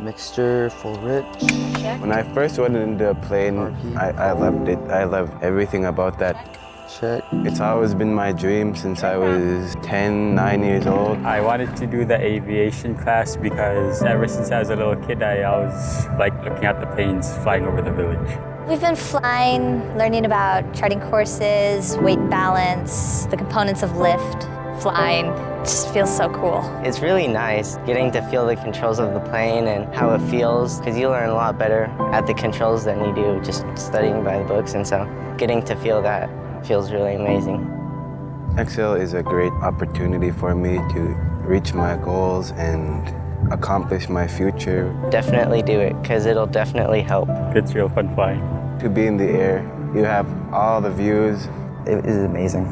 Mixture, full rich. Check. When I first went into a plane, I loved it. I loved everything about that. Check. It's always been my dream since I was 9 years old. I wanted to do the aviation class because ever since I was a little kid, I always liked looking at the planes flying over the village. We've been flying, learning about charting courses, weight balance, the components of lift, flying. It just feels so cool. It's really nice getting to feel the controls of the plane and how it feels, because you learn a lot better at the controls than you do just studying by the books, and so getting to feel that feels really amazing. Excel is a great opportunity for me to reach my goals and accomplish my future. Definitely do it, because it'll definitely help. It's real fun flying. To be in the air, you have all the views. It is amazing.